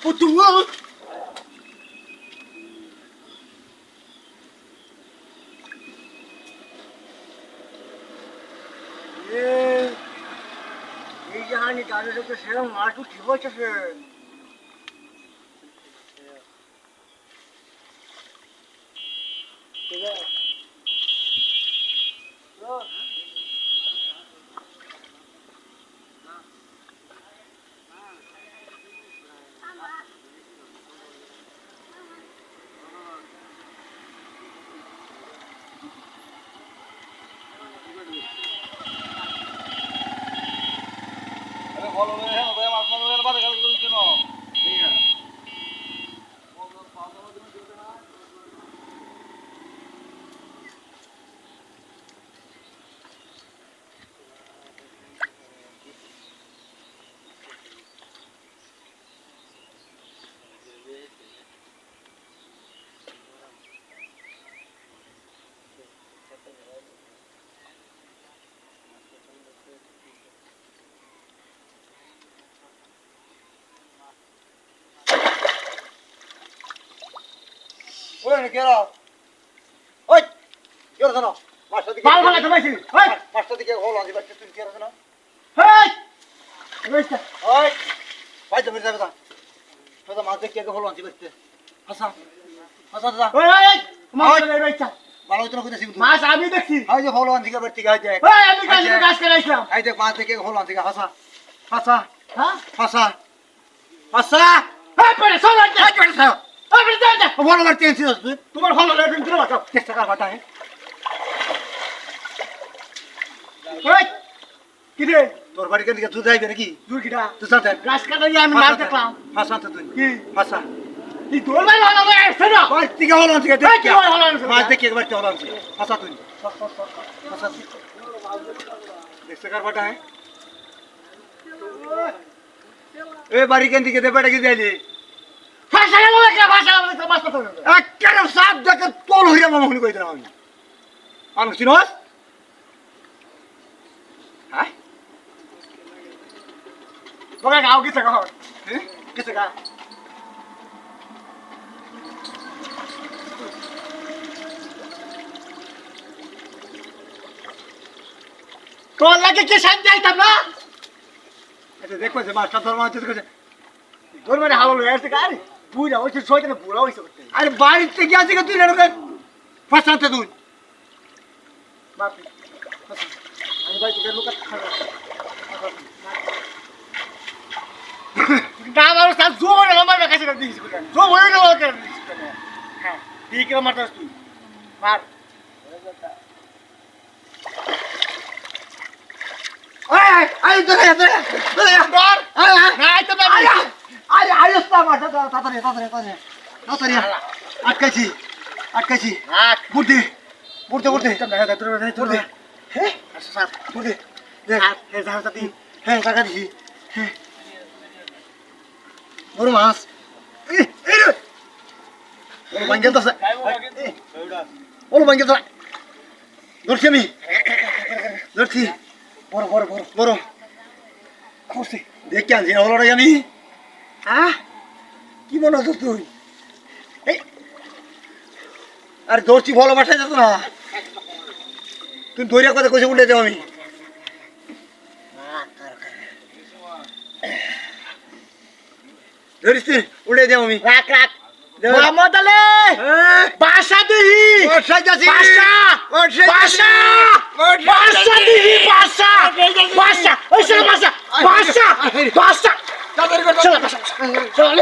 Putu. এই জাহানি তাদের তো সেরকম মাছ ঠিক হচ্ছে ওই কেরা ওই কেরা জানো মাস্টার দিকে বাল ভালো তোমাইছি ওই মাস্টার দিকে হল আছে বাচ্চা তুই কেরা জানো হেই ওইটা ওই ভাই তুমি যাবে না তো মাছ দেখে হল আছে বাচ্চা হাসা হাসা দাদা ওই মাছ লই রইছা ভালো তো কইতাছি তুই মাছ আমি দেখছি আই যে হল আছে বাচ্চা গায় দেখ ওই আমি কাজ করাইছিলাম আই দেখ মাছ দেখে হল আছে হাসা হাসা হ্যাঁ হাসা হাসা এই পড়ে সোনা যা আই পড়ে যাও ওই পড়ে যা বড় মারতে আছিস তুই তোমার ভালো লাগে তুমি বাঁচাও চেষ্টা কর বাটা ওই কি রে তোর বাড়ি কেন দিকে তুই যাইবে নাকি দূর কিটা তুই সাথে গাছ কাটাই আমি মাছ দেখলাম হাসা তো তুই কি হাসা এই দোল ভাই ভালো লাগে শোনো বাড়ি থেকে হল আছে দেখ কি হলো মাছ দেখে একবার হল আছে হাসা তুই হাসা দেখতে কর বাটা এ বাড়ি কেন দিকে দে বেটা কি যাইলি ভাষা লাগে কি ভাষা বলে তো মাছ কথা একেবারে সাপ দেখে তোল হইয়া মামুনি কই দিলাম আমি মানুষ চিনস হ্যাঁ বলে গাও কি থাকা হয় কি থাকা তোর লাগে কি সাজ যাইতাম না আচ্ছা দেখো যে মাছটা ধর মাছ দেখো তোর মানে হাওয়া লয়ে আসছে গাড়ি বুড়া হইছে ছয়টা বুড়া হইছে আরে বাড়িতে গিয়ে আছে তুই না ফাঁসাতে তুই বাপি আমি ভাই তোকে লোক না আমার সাথে জোর আমার কাছে দিয়েছি জোর হয়ে গেল হ্যাঁ ঠিক আছে মারতাস তুই মার আয় আয় ধরে ধরে ধরে ধর আয় নাই তো বাবু আয় আয় আয় ওস্তা মাছ তাড়াতাড়ি তাড়াতাড়ি তাড়াতাড়ি আটকাইছি আটকাইছি হাত বুদ্ধি বুদ্ধি বুদ্ধি তোর দে হ্যাঁ স্যার বুদ্ধি দেখ হ্যাঁ জাহাজটা দি হ্যাঁ টাকা দিছি হ্যাঁ বড় মাছ এই রে ওর বাঙ্গেল তো ওর বাঙ্গেল তো ধরছি আমি ধরছি বড় বড় বড় বড় খুশি দেখে আনছি না হলোটাই আমি হ্যাঁ কি মনে হতো তুই এই আরে ধরছি ভালো বাসায় যেত না তুই দৈরিয়া কথা কইছে উঠে যাও আমি ধরিস তুই উঠে যাও আমি রাখ রাখ মোহাম্মদ আলী বাসা দিহি বাসা বাসা বাসা দিহি বাসা বাসা ওই সব বাসা বাসা বাসা চল বাসা চল